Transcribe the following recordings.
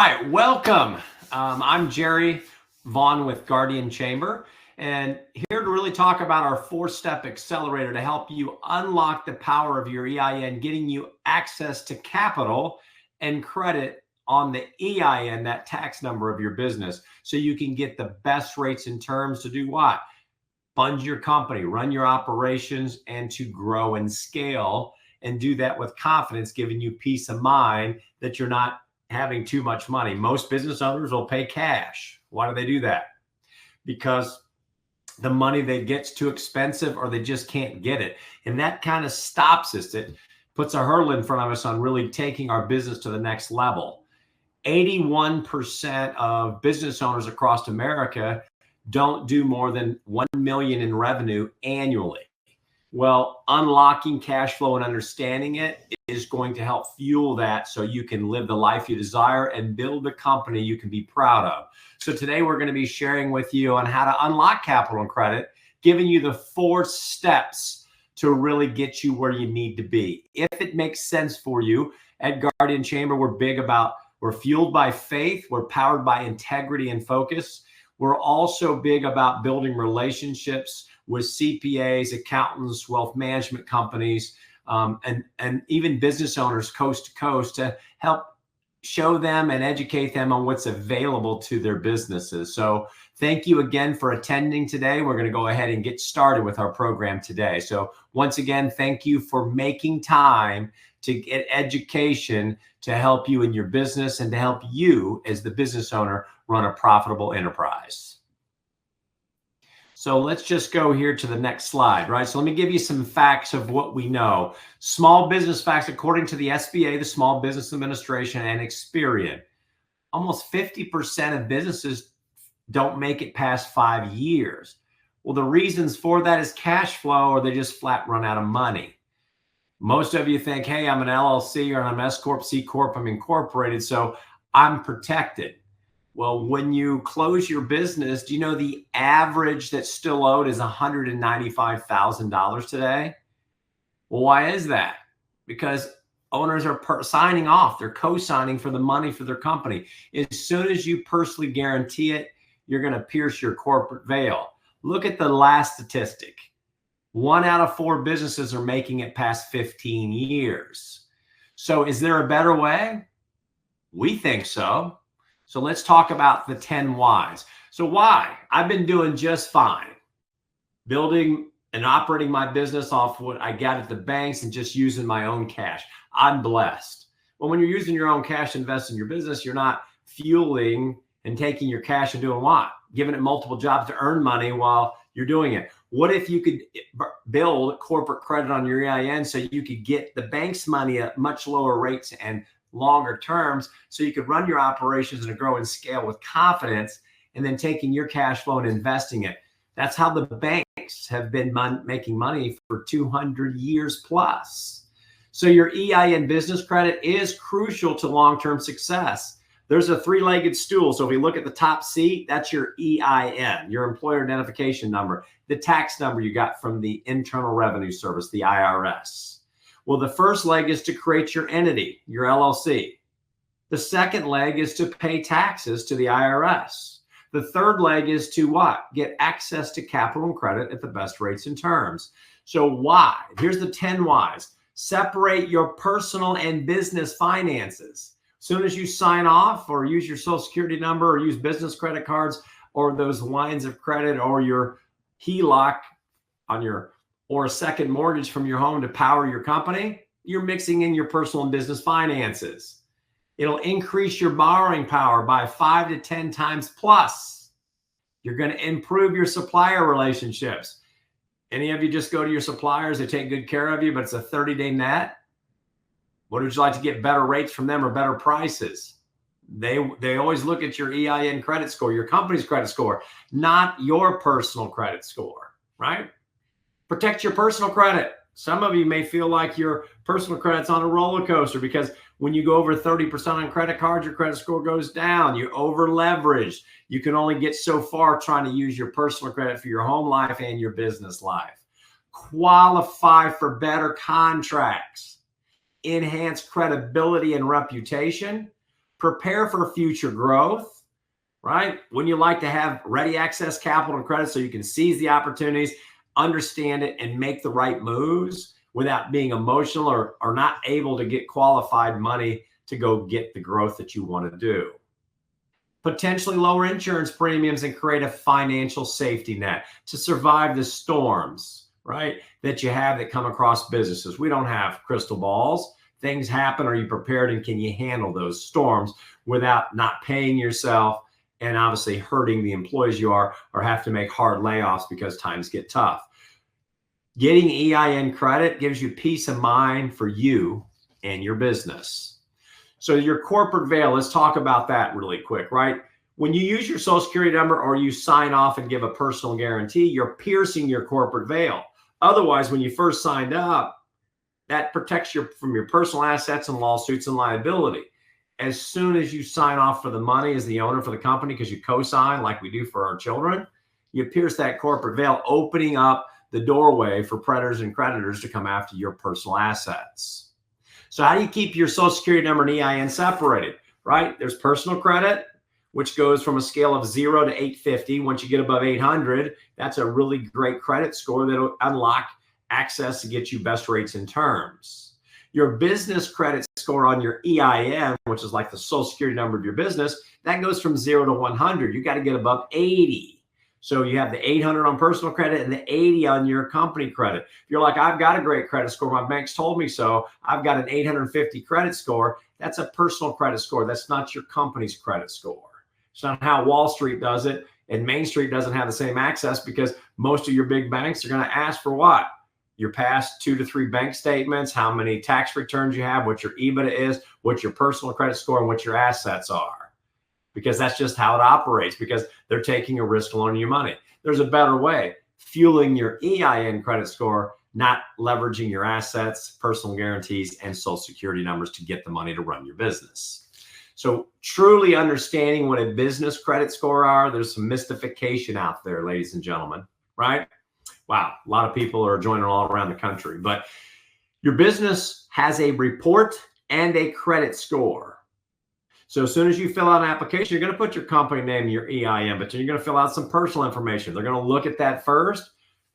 right, welcome. I'm Jerry Vaughn with Guardian Chamber, and here to really talk about our four-step accelerator to help you unlock the power of your EIN, getting you access to capital and credit on the EIN, that tax number of your business, so you can get the best rates and terms to do what? Fund your company, run your operations, and to grow and scale, and do that with confidence, giving you peace of mind that you're not having too much money. Most business owners will pay cash. Why do they do that? Because the money they get's too expensive, or they just can't get it. And that kind of stops us. It puts a hurdle in front of us on really taking our business to the next level. 81% of business owners across America don't do more than 1 million in revenue annually. Well, unlocking cash flow and understanding it is going to help fuel that, so you can live the life you desire and build a company you can be proud of. So today we're going to be sharing with you on how to unlock capital and credit, giving you the 4 steps to really get you where you need to be. If it makes sense for you, at Guardian Chamber, we're fueled by faith. We're powered by integrity and focus. We're also big about building relationships with CPAs, accountants, wealth management companies, and even business owners coast to coast, to help show them and educate them on what's available to their businesses. So thank you again for attending today. We're going to go ahead and get started with our program today. So once again, thank you for making time to get education to help you in your business and to help you as the business owner run a profitable enterprise. So let's just go here to the next slide, right? So let me give you some facts of what we know. Small business facts, according to the SBA, the Small Business Administration, and Experian, almost 50% of businesses don't make it past 5 years. Well, the reasons for that is cash flow, or they just flat run out of money. Most of you think, hey, I'm an LLC or I'm S Corp, C Corp, I'm incorporated, so I'm protected. Well, when you close your business, do you know the average that's still owed is $195,000 today? Well, why is that? Because owners are signing off. They're co-signing for the money for their company. As soon as you personally guarantee it, you're going to pierce your corporate veil. Look at the last statistic. 1 out of 4 businesses are making it past 15 years. So is there a better way? We think so. So let's talk about the 10 whys. So why? I've been doing just fine, building and operating my business off what I got at the banks and just using my own cash. I'm blessed. Well, when you're using your own cash to invest in your business, you're not fueling and taking your cash and doing what? Giving it multiple jobs to earn money while you're doing it. What if you could build corporate credit on your EIN so you could get the bank's money at much lower rates and longer terms, so you could run your operations and grow and scale with confidence, and then taking your cash flow and investing it? That's how the banks have been making money for 200 years plus. So your EIN business credit is crucial to long-term success. There's a 3-legged stool. So if we look at the top seat, that's your EIN, your employer identification number, the tax number you got from the Internal Revenue Service, the IRS. Well, the first leg is to create your entity, your LLC. The second leg is to pay taxes to the IRS. The third leg is to what? Get access to capital and credit at the best rates and terms. So why? Here's the 10 whys. Separate your personal and business finances. As soon as you sign off or use your social security number or use business credit cards or those lines of credit or your HELOC on your or a second mortgage from your home to power your company, you're mixing in your personal and business finances. It'll increase your borrowing power by 5 to 10 times plus. You're going to improve your supplier relationships. Any of you just go to your suppliers, they take good care of you, but it's a 30-day net? What would you like to get better rates from them or better prices? They always look at your EIN credit score, your company's credit score, not your personal credit score, right? Protect your personal credit. Some of you may feel like your personal credit's on a roller coaster because when you go over 30% on credit cards, your credit score goes down. You're over leveraged. You can only get so far trying to use your personal credit for your home life and your business life. Qualify for better contracts. Enhance credibility and reputation. Prepare for future growth, right? Wouldn't you like to have ready access capital and credit so you can seize the opportunities, understand it, and make the right moves without being emotional or not able to get qualified money to go get the growth that you want to do? Potentially lower insurance premiums and create a financial safety net to survive the storms, right, that you have that come across businesses. We don't have crystal balls. Things happen. Are you prepared, and can you handle those storms without not paying yourself and obviously hurting the employees you are, or have to make hard layoffs because times get tough? Getting EIN credit gives you peace of mind for you and your business. So your corporate veil, let's talk about that really quick, right? When you use your Social Security number or you sign off and give a personal guarantee, you're piercing your corporate veil. Otherwise, when you first signed up, that protects you from your personal assets and lawsuits and liability. As soon as you sign off for the money as the owner for the company, because you co-sign like we do for our children, you pierce that corporate veil, opening up the doorway for predators and creditors to come after your personal assets. So how do you keep your Social Security number and EIN separated, right? There's personal credit, which goes from a scale of 0 to 850. Once you get above 800, that's a really great credit score that'll unlock access to get you best rates and terms. Your business credit score on your EIN, which is like the Social Security number of your business, that goes from 0 to 100. You got to get above 80. So you have the 800 on personal credit and the 80 on your company credit. If you're like, I've got a great credit score, my bank's told me so, I've got an 850 credit score, that's a personal credit score. That's not your company's credit score. It's not how Wall Street does it, and Main Street doesn't have the same access, because most of your big banks are going to ask for what? Your past 2 to 3 bank statements, how many tax returns you have, what your EBITDA is, what your personal credit score, and what your assets are. Because that's just how it operates, because they're taking a risk loaning you money. There's a better way, fueling your EIN credit score, not leveraging your assets, personal guarantees, and Social Security numbers to get the money to run your business. So truly understanding what a business credit score are, there's some mystification out there, ladies and gentlemen, right? Wow, a lot of people are joining all around the country, but your business has a report and a credit score. So as soon as you fill out an application, you're going to put your company name, your EIN, but then you're going to fill out some personal information. They're going to look at that first.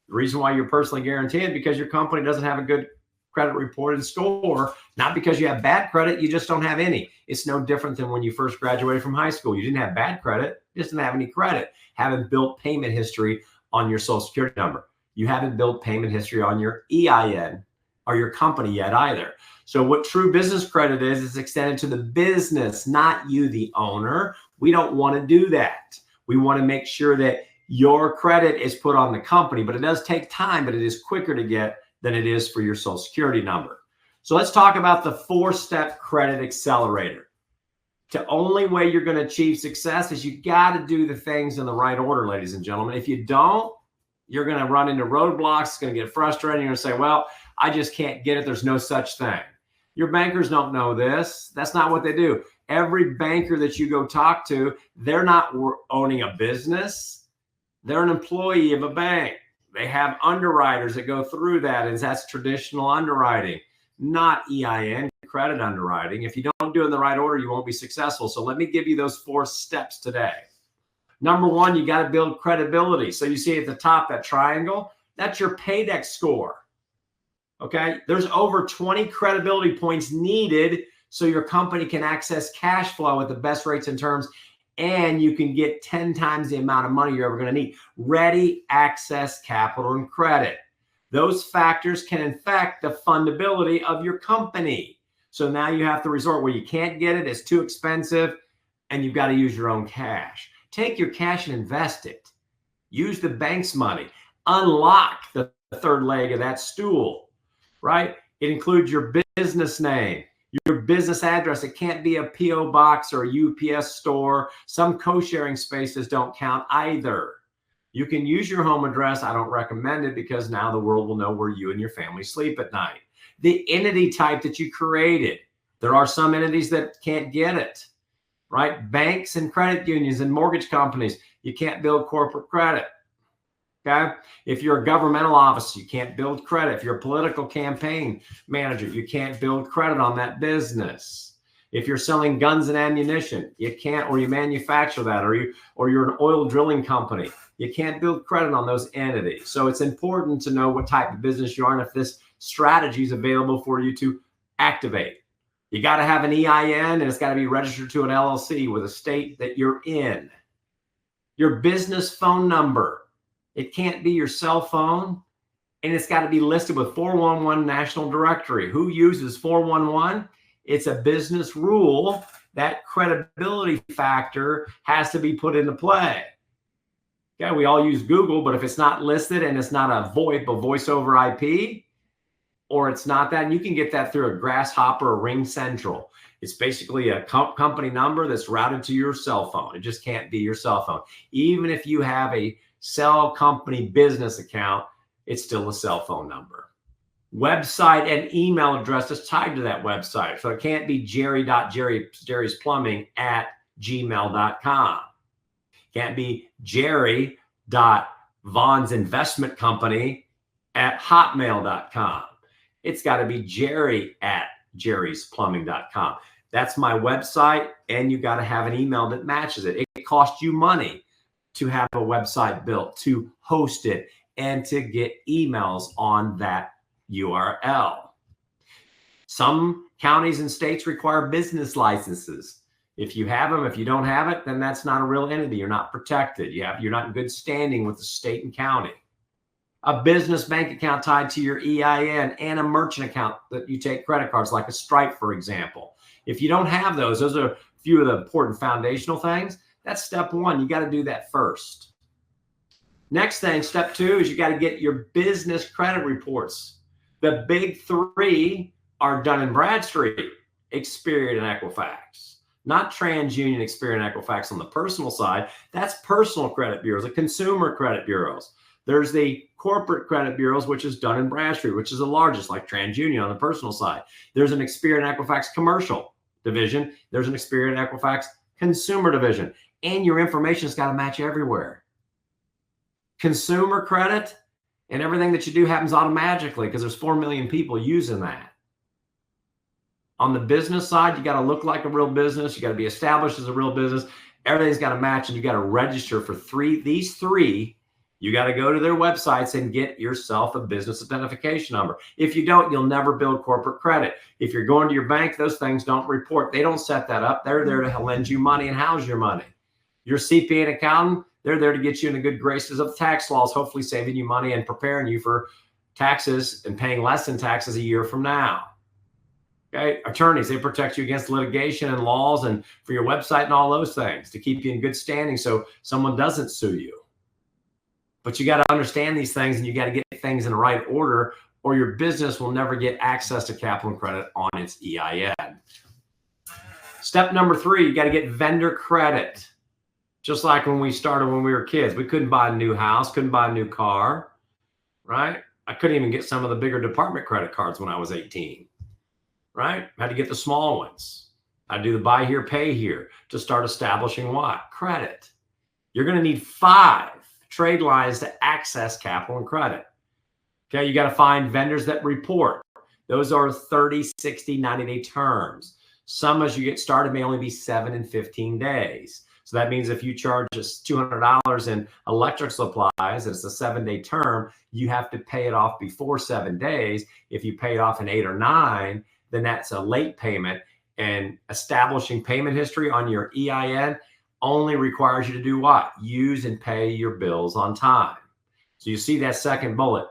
The reason why you're personally guaranteed, because your company doesn't have a good credit report and score, not because you have bad credit, you just don't have any. It's no different than when you first graduated from high school. You didn't have bad credit, you just didn't have any credit. Haven't built payment history on your Social Security number. You haven't built payment history on your EIN or your company yet either. So what true business credit is extended to the business, not you, the owner. We don't want to do that. We want to make sure that your credit is put on the company, but it does take time, but it is quicker to get than it is for your Social Security number. So let's talk about the 4-step credit accelerator. The only way you're going to achieve success is you got to do the things in the right order, ladies and gentlemen. If you don't, you're going to run into roadblocks. It's going to get frustrating. You're going to say, well, I just can't get it. There's no such thing. Your bankers don't know this. That's not what they do. Every banker that you go talk to, they're not owning a business. They're an employee of a bank. They have underwriters that go through that, and that's traditional underwriting, not EIN credit underwriting. If you don't do it in the right order, you won't be successful. So let me give you those 4 steps today. Number 1, you got to build credibility. So you see at the top, that triangle, that's your Paydex score. Okay, there's over 20 credibility points needed so your company can access cash flow at the best rates and terms, and you can get 10 times the amount of money you're ever going to need. Ready access capital and credit. Those factors can affect the fundability of your company. So now you have to resort where you can't get it, it's too expensive, and you've got to use your own cash. Take your cash and invest it. Use the bank's money. Unlock the 3rd leg of that stool. Right? It includes your business name, your business address. It can't be a P.O. box or a UPS store. Some co-sharing spaces don't count either. You can use your home address. I don't recommend it, because now the world will know where you and your family sleep at night. The entity type that you created. There are some entities that can't get it, right? Banks and credit unions and mortgage companies, you can't build corporate credit. Okay. If you're a governmental office, you can't build credit. If you're a political campaign manager, you can't build credit on that business. If you're selling guns and ammunition, you can't, or you manufacture that, or you're an oil drilling company, you can't build credit on those entities. So it's important to know what type of business you are and if this strategy is available for you to activate. You got to have an EIN, and it's got to be registered to an LLC with a state that you're in. Your business phone number, it can't be your cell phone, and it's got to be listed with 411 National Directory. Who uses 411? It's a business rule. That credibility factor has to be put into play. Okay, we all use Google, but if it's not listed and it's not a VoIP, a voice over IP, or it's not that, and you can get that through a Grasshopper or Ring Central. It's basically a company number that's routed to your cell phone. It just can't be your cell phone. Even if you have a cell company business account, it's still a cell phone number. Website and email address is tied to that website. So it can't be jerry.jerry'splumbing@gmail.com. Can't be jerry.vonsinvestmentcompany@hotmail.com. It's got to be jerry@jerry'splumbing.com. That's my website, and you got to have an email that matches it. It costs you money to have a website built, to host it, and to get emails on that URL. Some counties and states require business licenses. If you have them, if you don't have it, then that's not a real entity. You're not protected. You're not in good standing with the state and county. A business bank account tied to your EIN and a merchant account that you take credit cards, like a Stripe, for example. If you don't have those are a few of the important foundational things. That's step one. You got to do that first. Next thing, step two, is you got to get your business credit reports. The big three are Dun & Bradstreet, Experian, and Equifax. Not TransUnion, Experian, and Equifax on the personal side. That's personal credit bureaus, the consumer credit bureaus. There's the corporate credit bureaus, which is Dun & Bradstreet, which is the largest, like TransUnion on the personal side. There's an Experian and Equifax commercial division. There's an Experian and Equifax consumer division. And your information's got to match everywhere. Consumer credit and everything that you do happens automatically because there's 4 million people using that. On the business side, you got to look like a real business. You got to be established as a real business. Everything's got to match, and you got to register for these three. You got to go to their websites and get yourself a business identification number. If you don't, you'll never build corporate credit. If you're going to your bank, those things don't report. They don't set that up. They're there to lend you money and house your money. Your CPA and accountant, they're there to get you in the good graces of tax laws, hopefully saving you money and preparing you for taxes and paying less in taxes a year from now. Okay, attorneys, they protect you against litigation and laws and for your website and all those things to keep you in good standing so someone doesn't sue you. But you got to understand these things, and you got to get things in the right order, or your business will never get access to capital and credit on its EIN. Step number 3, you got to get vendor credit. Just like when we started when we were kids, we couldn't buy a new house, couldn't buy a new car, right? I couldn't even get some of the bigger department credit cards when I was 18, right? I had to get the small ones. I do the buy here, pay here to start establishing what? Credit. You're going to need 5 trade lines to access capital and credit. Okay, you got to find vendors that report. Those are 30, 60, 90-day terms. Some, as you get started, may only be 7 and 15 days. So that means if you charge us $200 in electric supplies, and it's a 7-day term, you have to pay it off before 7 days. If you pay it off in 8 or 9, then that's a late payment. And establishing payment history on your EIN only requires you to do what? Use and pay your bills on time. So you see that second bullet.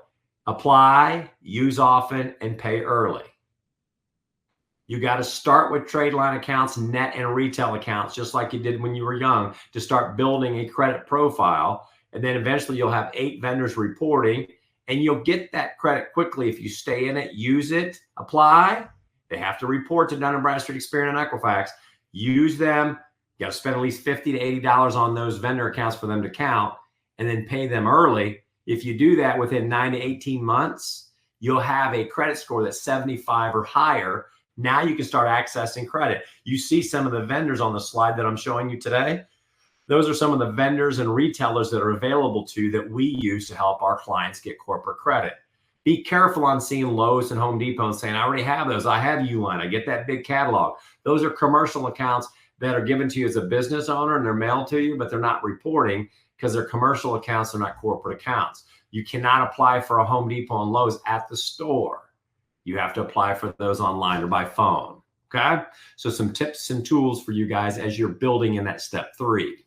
Apply, use often, and pay early. You got to start with trade line accounts, net and retail accounts, just like you did when you were young, to start building a credit profile. And then eventually you'll have 8 vendors reporting, and you'll get that credit quickly if you stay in it, use it, apply. They have to report to Dun & Bradstreet, Experian, and Equifax. Use them. You got to spend at least $50 to $80 on those vendor accounts for them to count, and then pay them early. If you do that within 9 to 18 months, you'll have a credit score that's 75 or higher. Now you can start accessing credit. You see some of the vendors on the slide that I'm showing you today. Those are some of the vendors and retailers that are available to that we use to help our clients get corporate credit. Be careful on seeing Lowe's and Home Depot and saying, I already have those. I have Uline. I get that big catalog. Those are commercial accounts that are given to you as a business owner and they're mailed to you, but they're not reporting because they're commercial accounts. They're not corporate accounts. You cannot apply for a Home Depot and Lowe's at the store. You have to apply for those online or by phone. Okay. So some tips and tools for you guys as you're building in that step 3.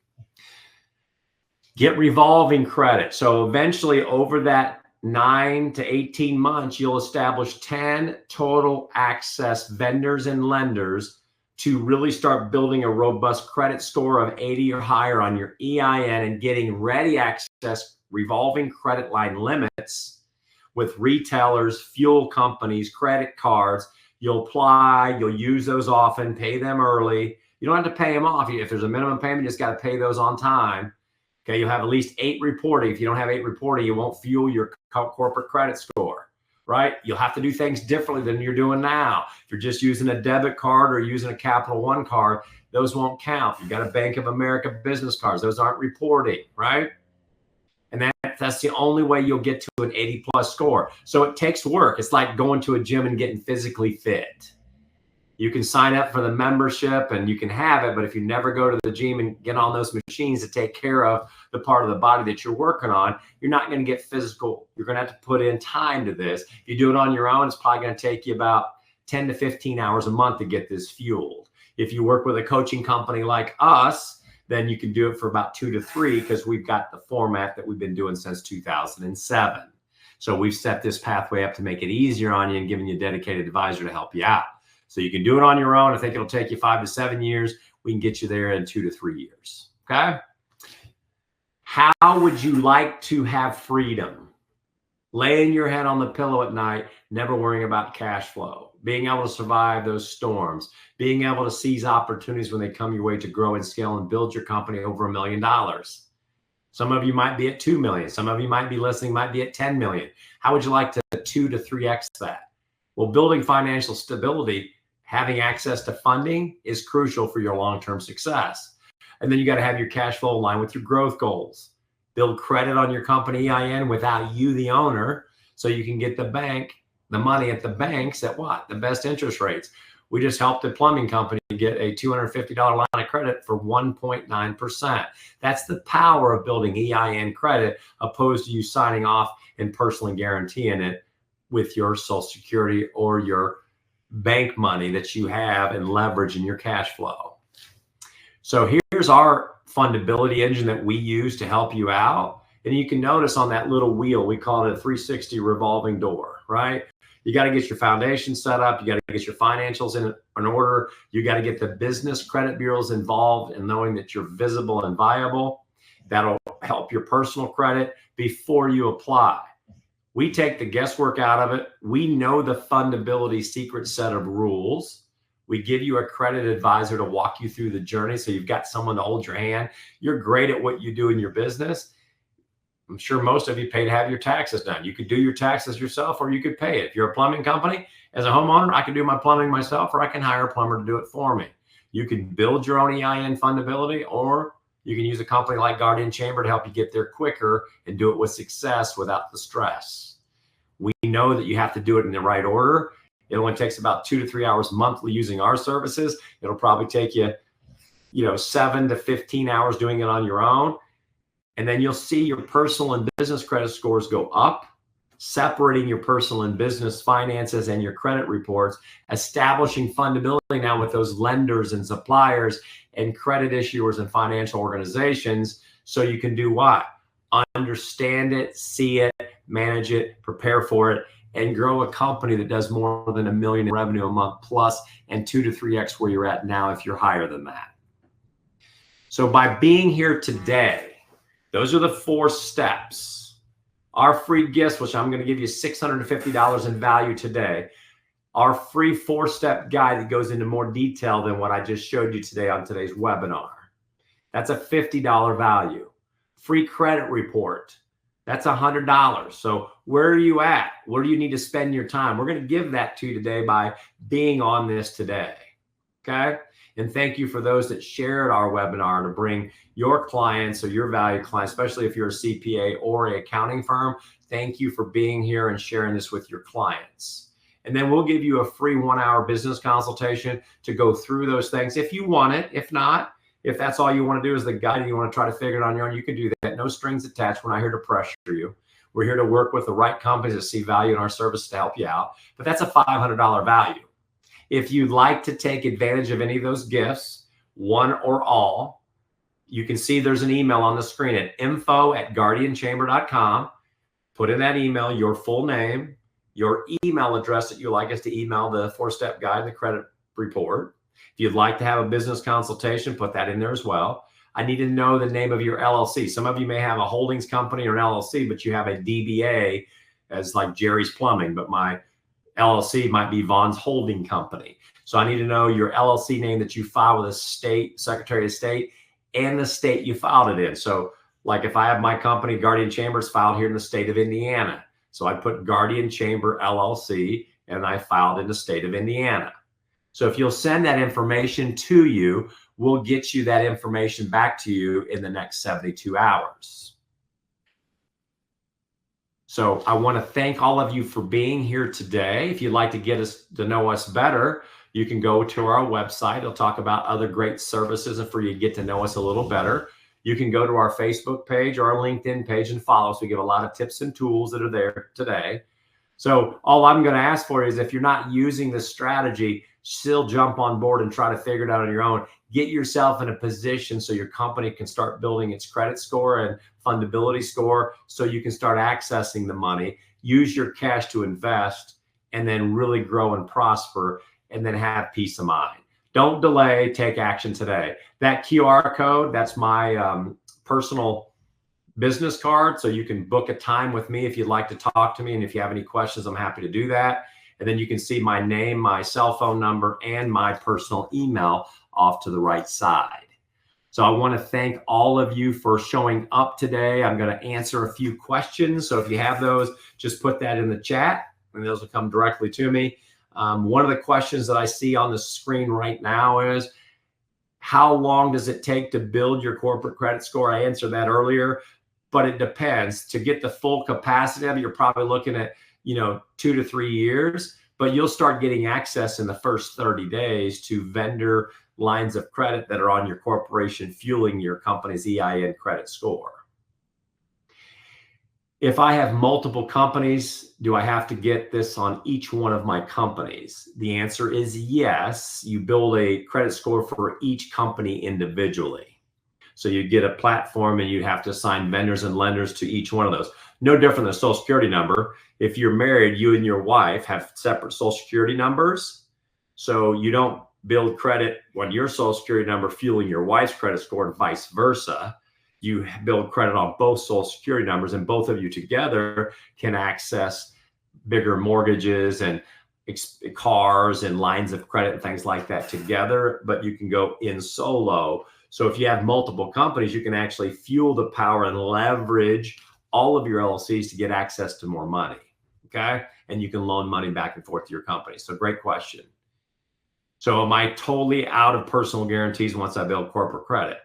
Get revolving credit. So eventually over that 9 to 18 months, you'll establish 10 total access vendors and lenders to really start building a robust credit score of 80 or higher on your EIN and getting ready access revolving credit line limits with retailers, fuel companies, credit cards. You'll apply, you'll use those often, pay them early. You don't have to pay them off. If there's a minimum payment, you just got to pay those on time. Okay, you'll have at least 8 reporting. If you don't have 8 reporting, you won't fuel your corporate credit score, right? You'll have to do things differently than you're doing now. If you're just using a debit card or using a Capital One card, those won't count. You've got a Bank of America business cards. Those aren't reporting, right? And that's the only way you'll get to an 80 plus score. So it takes work. It's like going to a gym and getting physically fit. You can sign up for the membership and you can have it, but if you never go to the gym and get on those machines to take care of the part of the body that you're working on, you're not going to get physical. You're going to have to put in time to this. If you do it on your own, it's probably going to take you about 10 to 15 hours a month to get this fueled. If you work with a coaching company like us, then you can do it for about 2 to 3 because we've got the format that we've been doing since 2007. So we've set this pathway up to make it easier on you and giving you a dedicated advisor to help you out. So you can do it on your own. I think it'll take you 5 to 7 years. We can get you there in 2 to 3 years. Okay. How would you like to have freedom? Laying your head on the pillow at night, never worrying about cash flow, being able to survive those storms, being able to seize opportunities when they come your way to grow and scale and build your company over $1 million. Some of you might be at 2 million. Some of you might be listening, might be at 10 million. How would you like to 2 to 3x that? Well, building financial stability, having access to funding is crucial for your long-term success. And then you got to have your cash flow aligned with your growth goals. Build credit on your company EIN without you, the owner, so you can get the money at the banks at what? The best interest rates. We just helped a plumbing company get a $250 line of credit for 1.9%. That's the power of building EIN credit opposed to you signing off and personally guaranteeing it with your Social Security or your bank money that you have and leverage in your cash flow. So here's our fundability engine that we use to help you out. And you can notice on that little wheel, we call it a 360 revolving door, right? You got to get your foundation set up. You got to get your financials in order. You got to get the business credit bureaus involved in knowing that you're visible and viable. That'll help your personal credit before you apply. We take the guesswork out of it. We know the fundability secret set of rules. We give you a credit advisor to walk you through the journey. So you've got someone to hold your hand. You're great at what you do in your business. I'm sure most of you pay to have your taxes done. You could do your taxes yourself or you could pay it. If you're a plumbing company, as a homeowner, I can do my plumbing myself or I can hire a plumber to do it for me. You can build your own EIN fundability or you can use a company like Guardian Chamber to help you get there quicker and do it with success without the stress. We know that you have to do it in the right order. It only takes about 2 to 3 hours monthly using our services. It'll probably take you, 7 to 15 hours doing it on your own. And then you'll see your personal and business credit scores go up, separating your personal and business finances and your credit reports, establishing fundability now with those lenders and suppliers and credit issuers and financial organizations. So you can do what? Understand it, see it, manage it, prepare for it, and grow a company that does more than $1 million in revenue a month plus and 2 to 3x where you're at now if you're higher than that. So by being here today, those are the 4 steps. Our free gifts, which I'm going to give you $650 in value today, our free 4-step guide that goes into more detail than what I just showed you today on today's webinar. That's a $50 value. Free credit report. That's $100. So where are you at? Where do you need to spend your time? We're going to give that to you today by being on this today. Okay. And thank you for those that shared our webinar to bring your clients or your valued clients, especially if you're a CPA or an accounting firm. Thank you for being here and sharing this with your clients. And then we'll give you a free 1-hour business consultation to go through those things if you want it. If not, if that's all you want to do is the guide and you want to try to figure it on your own, you can do that. No strings attached. We're not here to pressure you. We're here to work with the right companies that see value in our service to help you out. But that's a $500 value. If you'd like to take advantage of any of those gifts, one or all, you can see there's an email on the screen at info@guardianchamber.com. Put in that email your full name, your email address that you'd like us to email the 4-step guide and the credit report. If you'd like to have a business consultation, put that in there as well. I need to know the name of your LLC. Some of you may have a holdings company or an LLC, but you have a DBA as like Jerry's Plumbing, but my LLC might be Vaughn's Holding Company. So I need to know your LLC name that you file with the state, Secretary of State, and the state you filed it in. So like if I have my company, Guardian Chambers, filed here in the state of Indiana. So I put Guardian Chamber LLC and I filed in the state of Indiana. So if you'll send that information to you, we'll get you that information back to you in the next 72 hours. So I want to thank all of you for being here today. If you'd like to get us to know us better, you can go to our website. It'll talk about other great services and for you to get to know us a little better. You can go to our Facebook page or our LinkedIn page and follow us. We give a lot of tips and tools that are there today. So all I'm going to ask for is if you're not using this strategy, still jump on board and try to figure it out on your own. Get yourself in a position so your company can start building its credit score and fundability score so you can start accessing the money, use your cash to invest, and then really grow and prosper and then have peace of mind. Don't delay, take action today. That QR code, that's my personal business card. So you can book a time with me if you'd like to talk to me. And if you have any questions, I'm happy to do that. And then you can see my name, my cell phone number, and my personal email off to the right side. So I want to thank all of you for showing up today. I'm going to answer a few questions. So if you have those, just put that in the chat and those will come directly to me. One of the questions that I see on the screen right now is, how long does it take to build your corporate credit score? I answered that earlier, but it depends. To get the full capacity of it, you're probably looking at 2 to 3 years, but you'll start getting access in the first 30 days to vendor lines of credit that are on your corporation, fueling your company's EIN credit score. If I have multiple companies, do I have to get this on each one of my companies? The answer is yes. You build a credit score for each company individually. So you get a platform and you have to assign vendors and lenders to each one of those. No different than a Social Security number. If you're married, you and your wife have separate Social Security numbers. So you don't build credit on your Social Security number fueling your wife's credit score and vice versa. You build credit on both Social Security numbers, and both of you together can access bigger mortgages and cars and lines of credit and things like that together, but you can go in solo. So if you have multiple companies, you can actually fuel the power and leverage all of your LLCs to get access to more money, okay? And you can loan money back and forth to your company. So great question. So am I totally out of personal guarantees once I build corporate credit?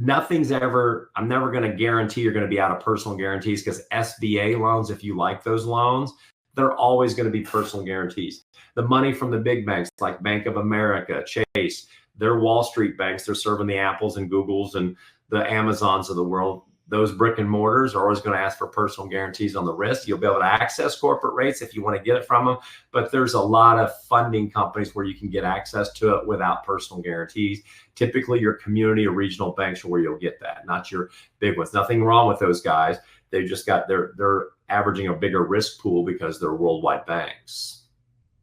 I'm never going to guarantee you're going to be out of personal guarantees, because SBA loans, if you like those loans, they're always going to be personal guarantees. The money from the big banks like Bank of America, Chase, they're Wall Street banks. They're serving the Apples and Googles and the Amazons of the world. Those brick and mortars are always going to ask for personal guarantees on the risk. You'll be able to access corporate rates if you want to get it from them, but there's a lot of funding companies where you can get access to it without personal guarantees. Typically your community or regional banks are where you'll get that, not your big ones. Nothing wrong with those guys. They just got they're averaging a bigger risk pool because they're worldwide banks.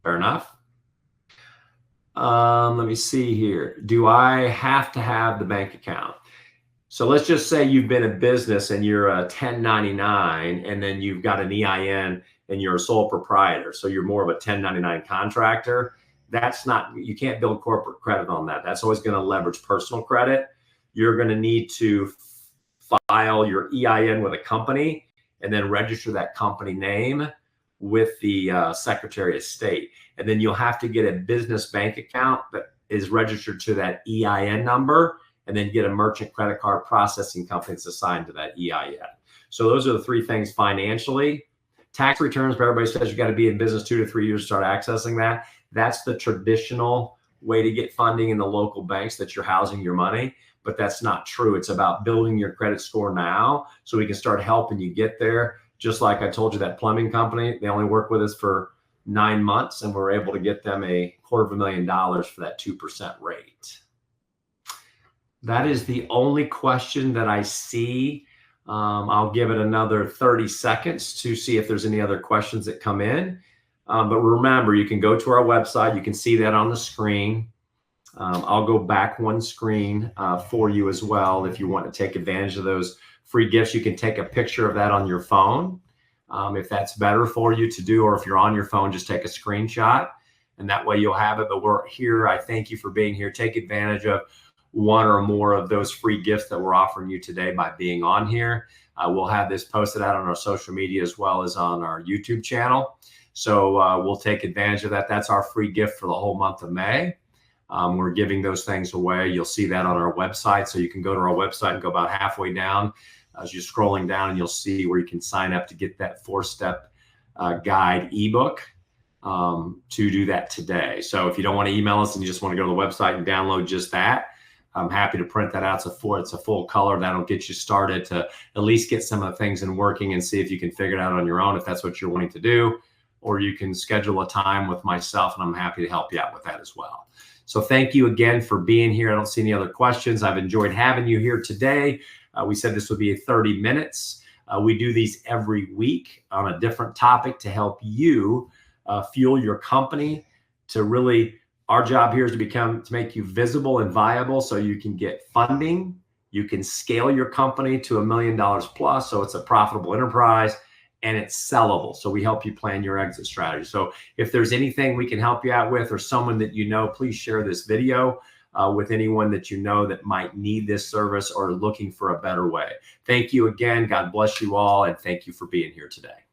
Fair enough. Let me see here. Do I have to have the bank account? So let's just say you've been in business and you're a 1099 and then you've got an EIN and you're a sole proprietor. So you're more of a 1099 contractor. You can't build corporate credit on that. That's always going to leverage personal credit. You're going to need to file your EIN with a company and then register that company name with the Secretary of State. And then you'll have to get a business bank account that is registered to that EIN number, and then get a merchant credit card processing company that's assigned to that EIN. So those are the three things financially. Tax returns, but everybody says you got to be in business 2 to 3 years to start accessing that. That's the traditional way to get funding in the local banks that you're housing your money, but that's not true. It's about building your credit score now so we can start helping you get there. Just like I told you, that plumbing company, they only work with us for 9 months, and we're able to get them $250,000 for that 2% rate. That is the only question that I see. I'll give it another 30 seconds to see if there's any other questions that come in. But remember, you can go to our website. You can see that on the screen. I'll go back one screen for you as well. If you want to take advantage of those free gifts, you can take a picture of that on your phone. If that's better for you to do, or if you're on your phone, just take a screenshot, and that way you'll have it. But we're here. I thank you for being here. Take advantage of one or more of those free gifts that we're offering you today by being on here. We'll have this posted out on our social media as well as on our YouTube channel. So we'll take advantage of that. That's our free gift for the whole month of May. We're giving those things away. You'll see that on our website. So you can go to our website and go about halfway down as you're scrolling down, and you'll see where you can sign up to get that 4-step guide ebook to do that today. So if you don't want to email us and you just want to go to the website and download just that, I'm happy to print that out. It's a full color. That'll get you started to at least get some of the things in working and see if you can figure it out on your own if that's what you're wanting to do. Or you can schedule a time with myself, and I'm happy to help you out with that as well. So thank you again for being here. I don't see any other questions. I've enjoyed having you here today. We said this would be 30 minutes. We do these every week on a different topic to help you fuel your company to really. Our job here is to make you visible and viable so you can get funding. You can scale your company to $1 million plus, so it's a profitable enterprise, and it's sellable. So we help you plan your exit strategy. So if there's anything we can help you out with, or someone that you know, please share this video with anyone that you know that might need this service or looking for a better way. Thank you again. God bless you all, and thank you for being here today.